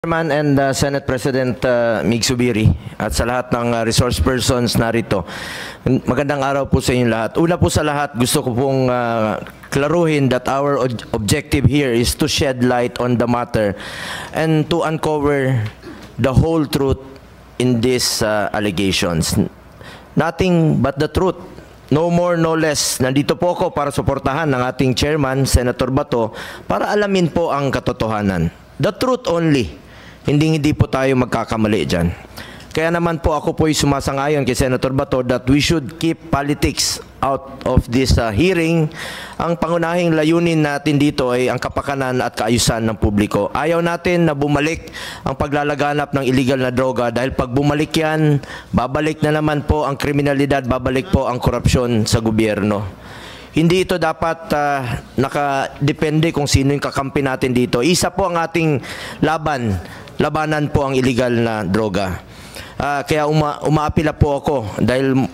Chairman and Senate President Mig Zubiri at sa lahat ng resource persons narito. Magandang araw po sa inyo lahat. Una po sa lahat, gusto ko pong klaruhin that our objective here is to shed light on the matter and to uncover the whole truth in these allegations. Nothing but the truth. No more, no less. Nandito po ako para suportahan ng ating chairman, Senator Bato, para alamin po ang katotohanan. The truth only. Hindi po tayo magkakamali dyan. Kaya naman po ako po'y sumasang-ayon kay Senator Bato that we should keep politics out of this hearing. Ang pangunahing layunin natin dito ay ang kapakanan at kaayusan ng publiko. Ayaw natin na bumalik ang paglalaganap ng illegal na droga dahil pag bumalik yan, babalik na naman po ang kriminalidad, babalik po ang korupsyon sa gobyerno. Hindi ito dapat nakadepende kung sino yung kakampi natin dito. Isa po ang ating labanan po ang illegal na droga. Kaya umaapila po ako dahil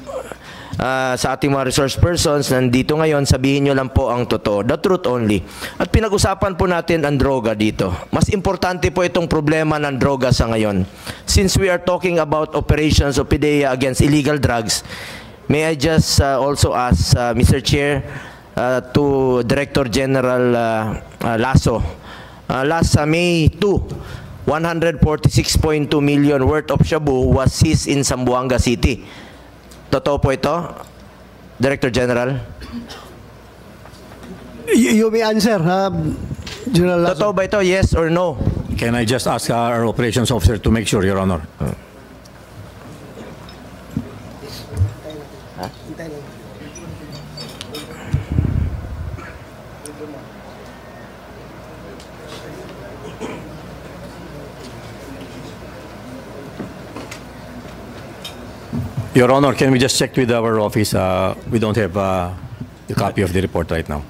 sa ating mga resource persons nandito ngayon, sabihin nyo lang po ang totoo. The truth only. At pinag-usapan po natin ang droga dito. Mas importante po itong problema ng droga sa ngayon. Since we are talking about operations of PDEA against illegal drugs, may I just also ask Mr. Chair to Director General Lasso. Last May 2, 146.2 million worth of shabu was seized in Zamboanga City. Totoo po ito, Director General? You may answer, General Lasso. Totoo ba ito, yes or no? Can I just ask our operations officer to make sure, Your Honor? Your Honor, can we just check with our office? We don't have the copy of the report right now.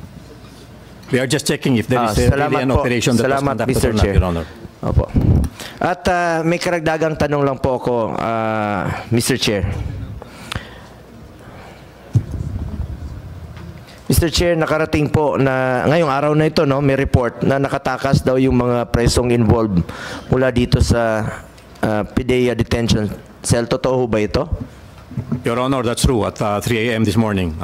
We are just checking if there is really an operation that was conducted or not, Your Honor. Opo. At may karagdagang tanong lang po ako, Mr. Chair. Mr. Chair, nakarating po na ngayong araw na ito, no, may report na nakatakas daw yung mga presong involved mula dito sa PDEA detention cell. Totoo ba ito? Your Honor, that's true. At 3 a.m. this morning,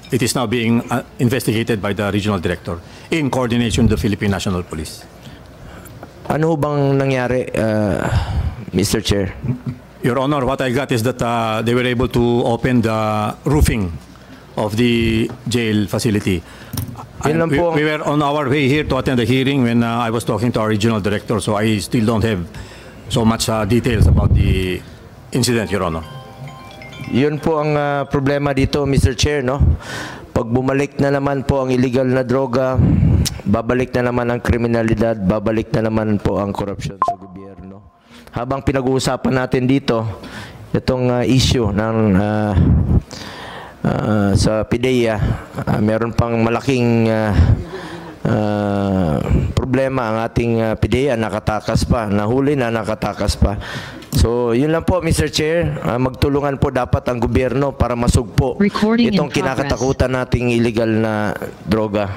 it is now being investigated by the Regional Director in coordination with the Philippine National Police. Ano bang nangyari, Mr. Chair? Your Honor, what I got is that they were able to open the roofing of the jail facility. We were on our way here to attend the hearing when I was talking to our Regional Director, so I still don't have so much details about the incident, Your Honor. Yun po ang problema dito, Mr. Chair, no? Pag bumalik na naman po ang illegal na droga, babalik na naman ang kriminalidad, babalik na naman po ang korupsyon sa gobyerno. Habang pinag-uusapan natin dito, itong issue ng sa PDEA, meron pang malaking problema ang ating PDEA, nakatakas pa, nahuli na nakatakas pa. So, yun lang po, Mr. Chair. Magtulungan po dapat ang gobyerno para masugpo itong kinakatakutan nating illegal na droga.